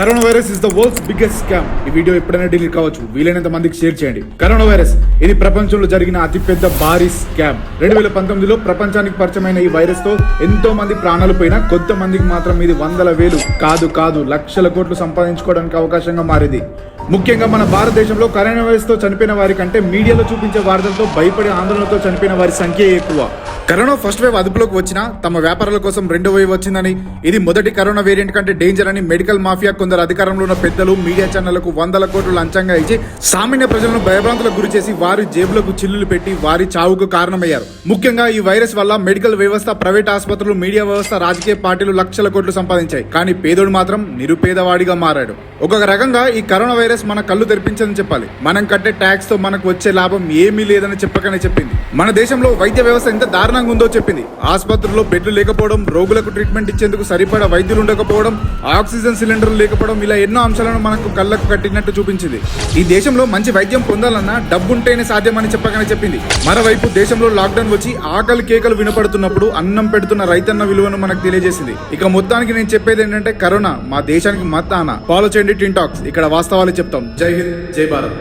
Corona virus is the world's biggest scam. ఈ video ఎప్పుడైనా delete కావచ్చు, వీలైనంత మందికి షేర్ చేయండి. కరోనా వైరస్ ఇది ప్రపంచంలో జరిగిన అతిపెద్ద భారీ స్కామ్. 2019లో ప్రపంచానికి పరిచయమైన ఈ వైరస్ తో ఎంతో మంది ప్రాణాలు పోయినా కొంతమందికి మాత్రం ఇది వందల వేలు కాదు లక్షల కోట్లు సంపాదించుకోవడానికి అవకాశంగా మారింది. ముఖ్యంగా మన భారతదేశంలో కరోనా వైరస్ తో చనిపోయిన వారి కంటే మీడియాలో చూపించే వార్తలతో భయపడి ఆందోళనతో చనిపోయిన వారి సంఖ్య ఎక్కువ. కరోనా ఫస్ట్ వేవ్ అదుపులోకి వచ్చినా తమ వ్యాపారాల కోసం రెండో వేవ్ వచ్చిందని, ఇది మొదటి కరోనా వేరియంట్ కంటే డేంజర్ అని మెడికల్ మాఫియా కొందరు అధికారంలో ఉన్న పెద్దలు మీడియా ఛానళ్లకు వందల కోట్లు లంచంగా ఇచ్చి సామాన్య ప్రజలను భయభ్రాంతులకు గురి చేసి వారి జేబులకు చిల్లులు పెట్టి వారి చావుకు కారణమయ్యారు. ముఖ్యంగా ఈ వైరస్ వల్ల మెడికల్ వ్యవస్థ, ప్రైవేట్ ఆసుపత్రులు, మీడియా వ్యవస్థ, రాజకీయ పార్టీలు లక్షల కోట్లు సంపాదించాయి. కానీ పేదోడు మాత్రం నిరుపేదవాడిగా మారాడు. ఒక రకంగా ఈ కరోనా వైరస్ మన కళ్ళు తెరిపించదని చెప్పాలి. మనం కట్టే ట్యాక్స్ తో మనకు వచ్చే లాభం ఏమీ లేదని చెప్పకనే చెప్పింది. మన దేశంలో వైద్య వ్యవస్థ ఎంత దారుణంగా ఉందో చెప్పింది. ఆసుపత్రుల్లో బెడ్లు లేకపోవడం, రోగులకు ట్రీట్మెంట్ ఇచ్చేందుకు సరిపడా వైద్యులు ఉండకపోవడం, ఆక్సిజన్ సిలిండర్లు లేకపోవడం, ఇలా ఎన్నో అంశాలను మనకు కళ్ళకు కట్టినట్టు చూపించింది. ఈ దేశంలో మంచి వైద్యం పొందాలన్నా డబ్బుంటేనే సాధ్యమని చెప్పకనే చెప్పింది. మరోవైపు దేశంలో లాక్డౌన్ వచ్చి ఆకలి కేకలు వినపడుతున్నప్పుడు అన్నం పెడుతున్న రైతన్న విలువను మనకు తెలియజేసింది. ఇక మొత్తానికి నేను చెప్పేది ఏంటంటే కరోనా మా దేశానికి మతానా. ఫాలో చేయండి టిన్ టాక్స్, ఇక్కడ వాస్తవాలు చెప్తాం. జై హింద్, జై భారత్.